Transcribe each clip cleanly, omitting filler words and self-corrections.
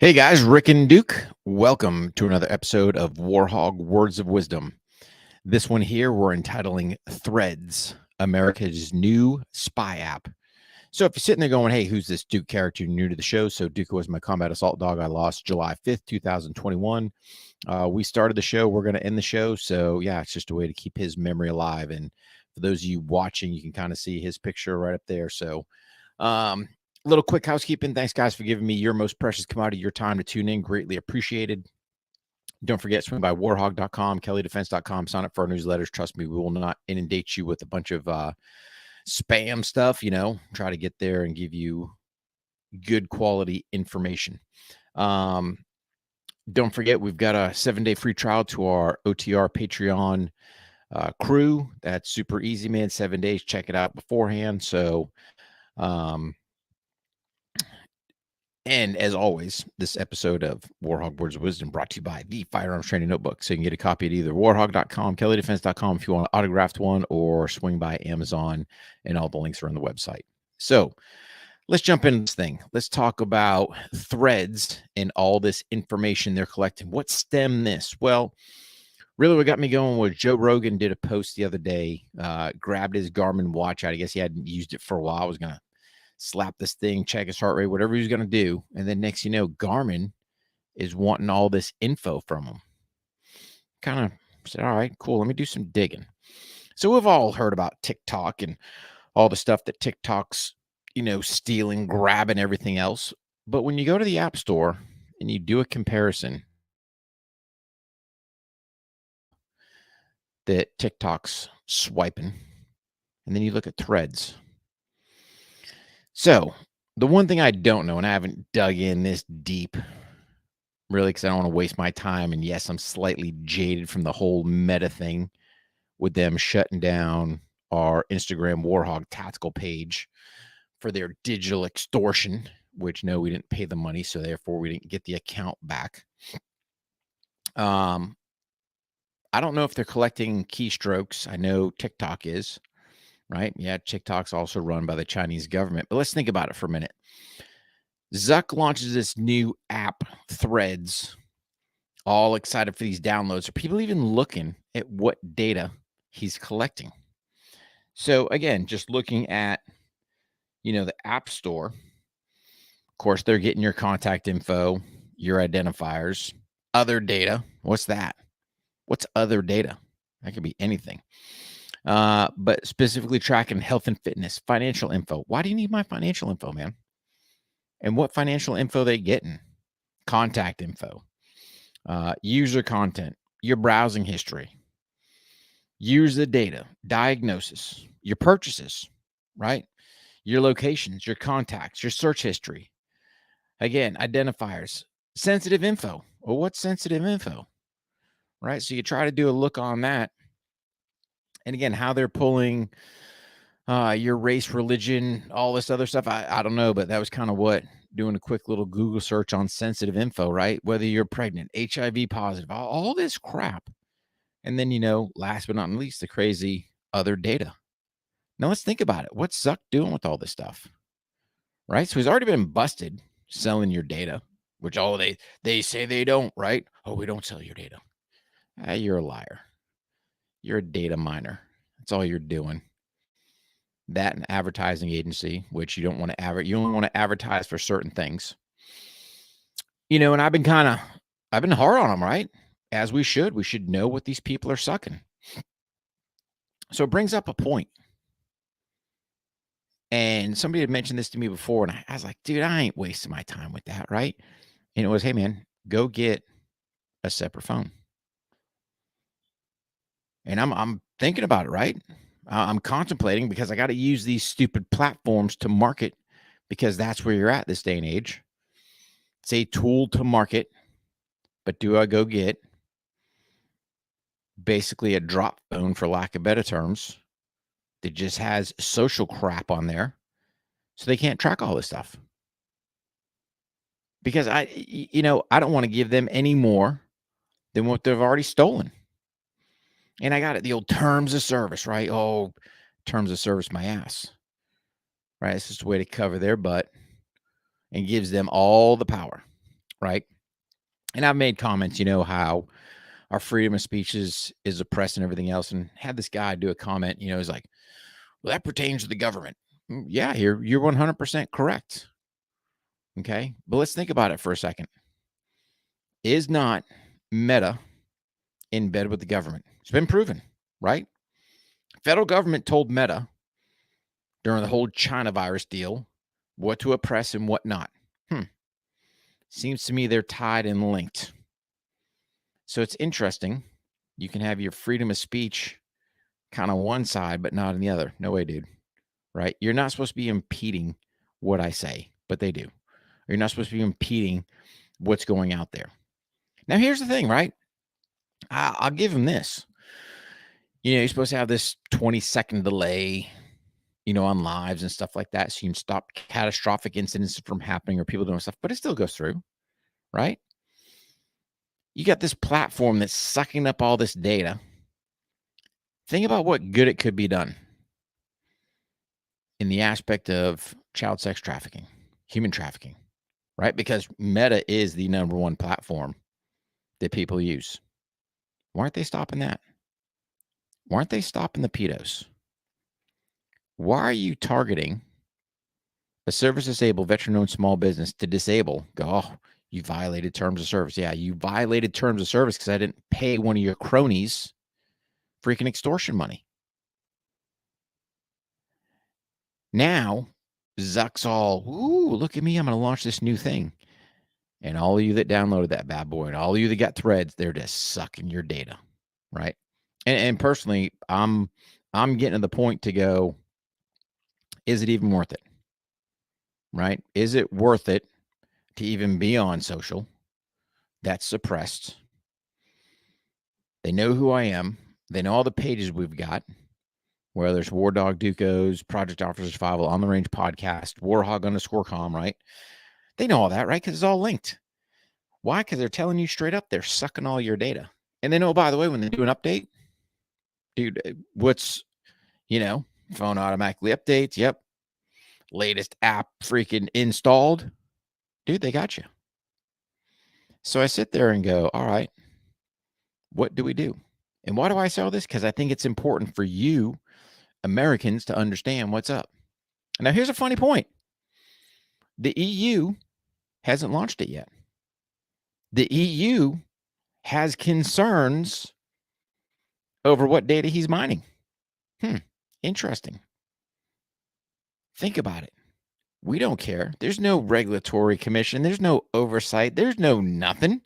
Hey guys, Rick and Duke. Welcome to another episode of War HOGG Words of Wisdom. This one here we're entitling Threads, America's new spy app. So if you're sitting there going, hey, who's this Duke character new to the show? So Duke was my combat assault dog I lost July 5th, 2021. We started the show. We're going to end the show. So yeah, it's just a way to keep his memory alive. And for those of you watching, you can kind of see his picture right up there. So little quick housekeeping. Thanks, guys, for giving me your most precious commodity, your time to tune in. Greatly appreciated. Don't forget, swing by warhog.com, kelleydefense.com. Sign up for our newsletters. Trust me, we will not inundate you with a bunch of spam stuff. Try to get there and give you good quality information. Don't forget, we've got a 7-day free trial to our OTR Patreon crew. That's super easy, man. 7 days. Check it out beforehand. So, and as always, this episode of War HOGG Words of Wisdom brought to you by the Firearms Training Notebook. So you can get a copy at either warhog.com, kelleydefense.com if you want an autographed one, or swing by Amazon, and all the links are on the website. So let's jump into this thing. Let's talk about Threads and all this information they're collecting. What stemmed this? Well, really what got me going was Joe Rogan did a post the other day, grabbed his Garmin watch out. I guess he hadn't used it for a while. I was going to slap this thing, check his heart rate, whatever he was going to do. And then next, Garmin is wanting all this info from him. Kind of said, all right, cool. Let me do some digging. So we've all heard about TikTok and all the stuff that TikTok's, stealing, grabbing everything else. But when you go to the App Store and you do a comparison that TikTok's swiping, and then you look at Threads. So the one thing I don't know, and I haven't dug in this deep, really, because I don't want to waste my time. And yes, I'm slightly jaded from the whole meta thing with them shutting down our Instagram War HOGG Tactical page for their digital extortion, which no, we didn't pay the money, so therefore we didn't get the account back. I don't know if they're collecting keystrokes. I know TikTok is. Right? Yeah, TikTok's also run by the Chinese government. But let's think about it for a minute. Zuck launches this new app, Threads, all excited for these downloads. Are people even looking at what data he's collecting? So again, just looking at, the App Store, of course, they're getting your contact info, your identifiers, other data. What's that? What's other data? That could be anything. But specifically tracking health and fitness, financial info. Why do you need my financial info, man? And what financial info they getting? Contact info, user content, your browsing history, user data, diagnosis, your purchases, right? Your locations, your contacts, your search history. Again, identifiers, sensitive info. Well, what's sensitive info? Right? So you try to do a look on that. And again, how they're pulling your race, religion, all this other stuff. I don't know, but that was kind of what doing a quick little Google search on sensitive info, right? Whether you're pregnant, HIV positive, all this crap. And then, last but not least, the crazy other data. Now let's think about it. What's Zuck doing with all this stuff? Right? So he's already been busted selling your data, which they say they don't, right? Oh, we don't sell your data. You're a liar. You're a data miner. That's all you're doing. That and advertising agency, which you don't want to you only want to advertise for certain things. And I've been hard on them, right? As we should know what these people are sucking. So it brings up a point. And somebody had mentioned this to me before, and I was like, dude, I ain't wasting my time with that, right? And it was, hey man, go get a separate phone. And I'm thinking about it, right? I'm contemplating, because I got to use these stupid platforms to market, because that's where you're at this day and age. It's a tool to market, but do I go get basically a drop phone, for lack of better terms, that just has social crap on there so they can't track all this stuff? Because I don't want to give them any more than what they've already stolen. And I got it. The old terms of service, right? Oh, terms of service, my ass. Right? It's just a way to cover their butt and gives them all the power. right? And I've made comments, how our freedom of speech is oppressed and everything else. And had this guy do a comment, he's like, well, that pertains to the government. Yeah, you're 100% correct. Okay. But let's think about it for a second. Is not Meta in bed with the government? It's been proven, right? Federal government told Meta during the whole China virus deal what to oppress and what not. Seems to me they're tied and linked. So it's interesting. You can have your freedom of speech kind of one side, but not on the other. No way, dude. Right? You're not supposed to be impeding what I say, but they do. Or you're not supposed to be impeding what's going out there. Now, here's the thing, right? I'll give him this. You're supposed to have this 20-second delay, on lives and stuff like that. So you can stop catastrophic incidents from happening or people doing stuff, but it still goes through, right? You got this platform that's sucking up all this data. Think about what good it could be done in the aspect of child sex trafficking, human trafficking, right? Because Meta is the number one platform that people use. Why aren't they stopping that? Why aren't they stopping the pedos? Why are you targeting a service-disabled, veteran-owned small business to disable? You violated terms of service. Yeah, you violated terms of service because I didn't pay one of your cronies freaking extortion money. Now, Zuck's all, ooh, look at me. I'm going to launch this new thing. And all of you that downloaded that bad boy and all of you that got threads, they're just sucking your data, right? And personally, I'm getting to the point to go, is it even worth it? Right? Is it worth it to even be on social that's suppressed? They know who I am. They know all the pages we've got, where there's War Dog Ducos, Project Officer Survival, On the Range Podcast, warhog_com, right? They know all that, right? Because it's all linked. Why? Because they're telling you straight up they're sucking all your data. And they know, by the way, when they do an update, dude, what's, phone automatically updates. Yep. Latest app freaking installed. Dude, they got you. So I sit there and go, all right, what do we do? And why do I say all this? Because I think it's important for you Americans to understand what's up. Now, here's a funny point. The EU hasn't launched it yet. The EU has concerns over what data he's mining. Interesting. Think about it. We don't care. There's no regulatory commission. There's no oversight. There's no nothing,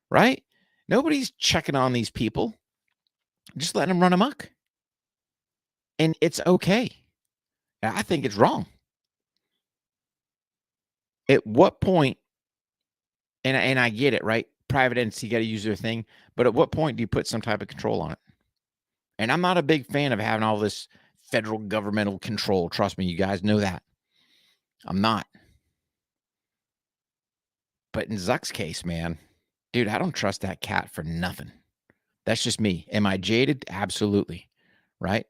right? Nobody's checking on these people. Just letting them run amok. And it's okay. I think it's wrong. At what point, and I get it, right? Private entity got to use their thing. But at what point do you put some type of control on it? And I'm not a big fan of having all this federal governmental control. Trust me, you guys know that. I'm not. But in Zuck's case, man, dude, I don't trust that cat for nothing. That's just me. Am I jaded? Absolutely. Right?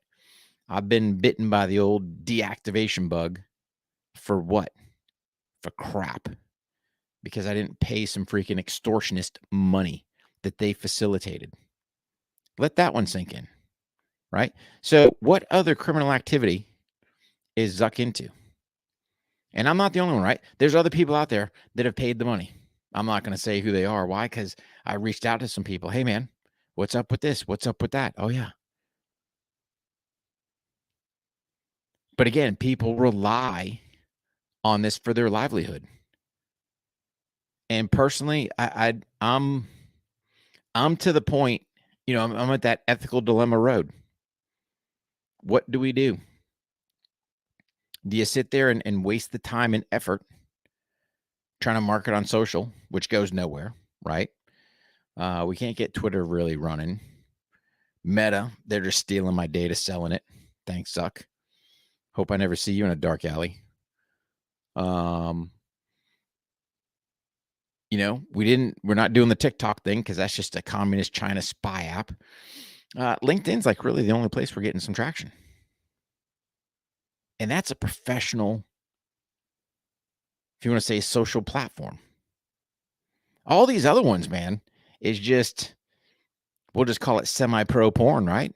I've been bitten by the old deactivation bug for what? For crap. Because I didn't pay some freaking extortionist money that they facilitated. Let that one sink in. Right? So what other criminal activity is Zuck into? And I'm not the only one, right? There's other people out there that have paid the money. I'm not going to say who they are. Why? Because I reached out to some people. Hey, man, what's up with this? What's up with that? Oh, yeah. But again, people rely on this for their livelihood. And personally, I'm to the point, I'm at that ethical dilemma road. What do we do? Do you sit there and waste the time and effort trying to market on social, which goes nowhere, right? We can't get Twitter really running. Meta, they're just stealing my data, selling it. Thanks, Zuck. Hope I never see you in a dark alley. We're not doing the TikTok thing because that's just a communist China spy app. LinkedIn's like really the only place we're getting some traction. And that's a professional, if you want to say, social platform. All these other ones, man, is just, we'll just call it semi-pro porn, right?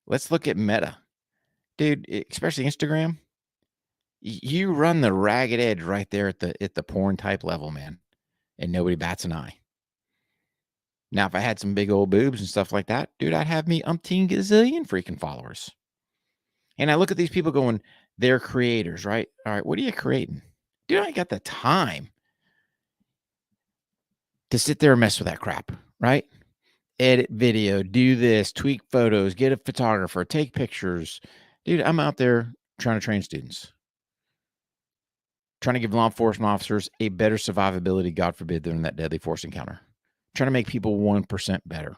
Let's look at Meta. Dude, especially Instagram. You run the ragged edge right there at the porn type level, man, and nobody bats an eye. Now, if I had some big old boobs and stuff like that, dude, I'd have me umpteen gazillion freaking followers. And I look at these people going, they're creators, right? All right, what are you creating? Dude, I ain't got the time to sit there and mess with that crap, right? Edit video, do this, tweak photos, get a photographer, take pictures. Dude, I'm out there trying to train students, trying to give law enforcement officers a better survivability, God forbid, than that deadly force encounter. Trying to make people 1% better.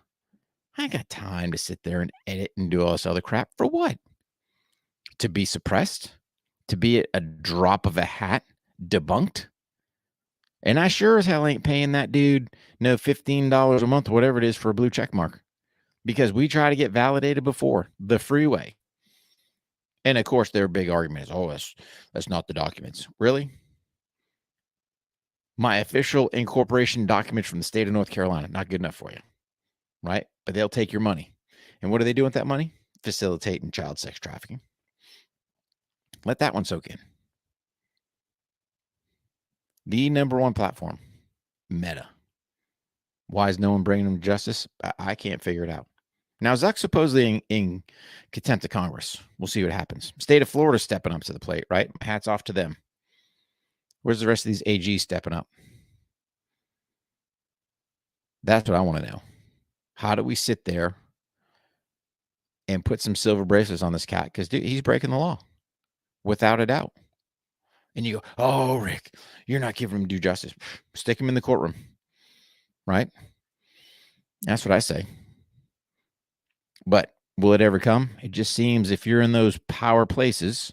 I ain't got time to sit there and edit and do all this other crap. For what? To be suppressed? To be at a drop of a hat debunked? And I sure as hell ain't paying that dude no $15 a month, whatever it is, for a blue check mark, because we try to get validated before the freeway. And of course, their big argument is, oh, that's not the documents. Really? My official incorporation documents from the state of North Carolina, not good enough for you, right? But they'll take your money. And what do they do with that money? Facilitating child sex trafficking. Let that one soak in. The number one platform, Meta. Why is no one bringing them to justice? I can't figure it out. Now, Zuck's supposedly in contempt of Congress. We'll see what happens. State of Florida stepping up to the plate, right? Hats off to them. Where's the rest of these AGs stepping up? That's what I want to know. How do we sit there and put some silver bracelets on this cat? Because, dude, he's breaking the law, without a doubt. And you go, oh, Rick, you're not giving him due justice. Stick him in the courtroom, right? That's what I say. But will it ever come? It just seems if you're in those power places,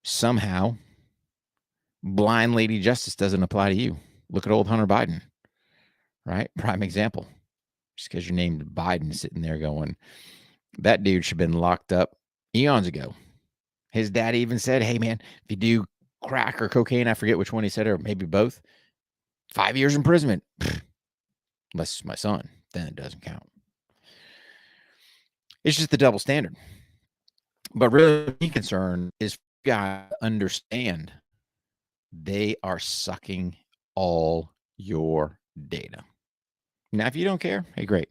somehow blind lady justice doesn't apply to you. Look at old Hunter Biden, right? Prime example. Just because you're named Biden, sitting there going, that dude should have been locked up eons ago. His dad even said, hey, man, if you do crack or cocaine, I forget which one he said, or maybe both, 5 years imprisonment. Unless it's my son, then it doesn't count. It's just the double standard. But really, the concern is you gotta understand they are sucking all your data. Now, if you don't care, hey, great.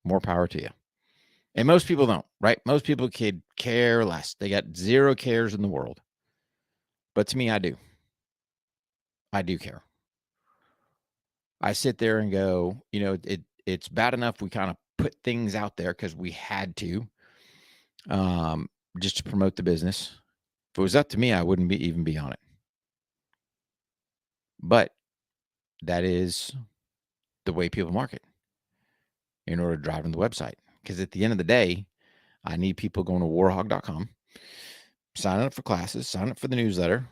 More power to you. And most people don't, right? Most people could care less. They got zero cares in the world. But to me, I do. I do care. I sit there and go, it's bad enough we kind of put things out there because we had to, just to promote the business. If it was up to me, I wouldn't even be on it. But that is the way people market in order to drive them to the website. Because at the end of the day, I need people going to warhog.com, signing up for classes, signing up for the newsletter,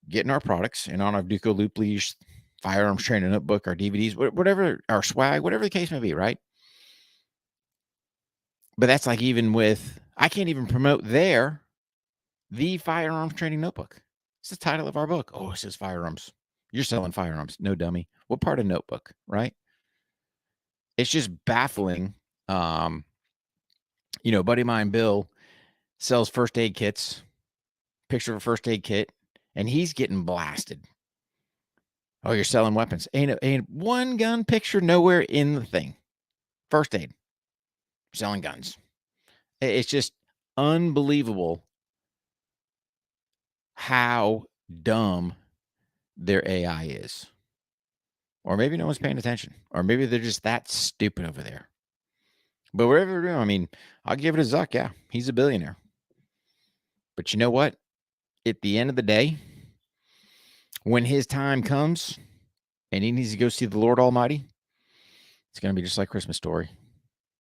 getting our products, and on our Duco Loop Leash, Firearms Training Notebook, our DVDs, whatever, our swag, whatever the case may be, right? But that's like even with, I can't even promote there the Firearms Training Notebook. It's the title of our book. Oh, it says Firearms. You're selling firearms. No, dummy. What part of notebook, right? It's just baffling. A buddy of mine, Bill, sells first aid kits, picture of a first aid kit, and he's getting blasted. Oh, you're selling weapons. Ain't one gun picture nowhere in the thing. First aid. Selling guns. It's just unbelievable how dumb their AI is. Or maybe no one's paying attention. Or maybe they're just that stupid over there. But whatever they're doing, I mean, I'll give it a Zuck. Yeah, he's a billionaire. But you know what? At the end of the day, when his time comes and he needs to go see the Lord Almighty, it's going to be just like Christmas Story.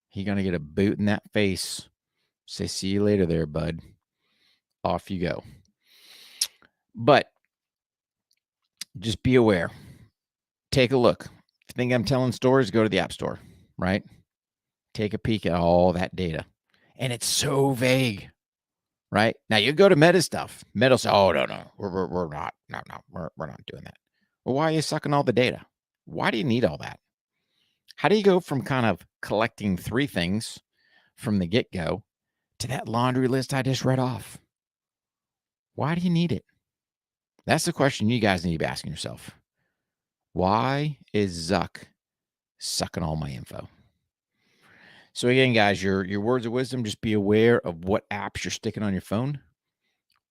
He's going to get a boot in that face. Say, see you later there, bud. Off you go. But just be aware. Take a look. If you think I'm telling stories, go to the App Store, right? Take a peek at all that data. And it's so vague, right? Now, you go to Meta stuff. Meta will say, oh, no, we're not. No, we're not doing that. Well, why are you sucking all the data? Why do you need all that? How do you go from kind of collecting 3 things from the get-go to that laundry list I just read off? Why do you need it? That's the question you guys need to be asking yourself. Why is Zuck sucking all my info? So again, guys, your words of wisdom, just be aware of what apps you're sticking on your phone,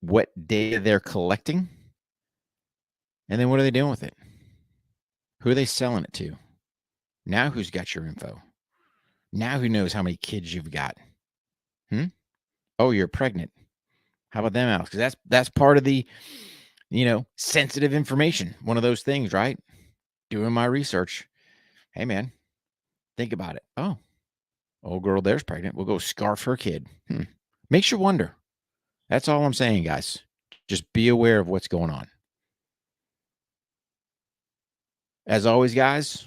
what data they're collecting, and then what are they doing with it? Who are they selling it to? Now who's got your info? Now who knows how many kids you've got? Oh, you're pregnant. How about them, Alex? Because that's part of the, sensitive information. One of those things, right? Doing my research. Hey, man, think about it. Oh, old girl there's pregnant. We'll go scarf her kid. Makes you wonder. That's all I'm saying, guys. Just be aware of what's going on. As always, guys,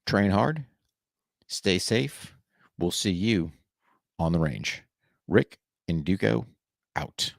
train hard, stay safe. We'll see you on the range. Rick and Duco out.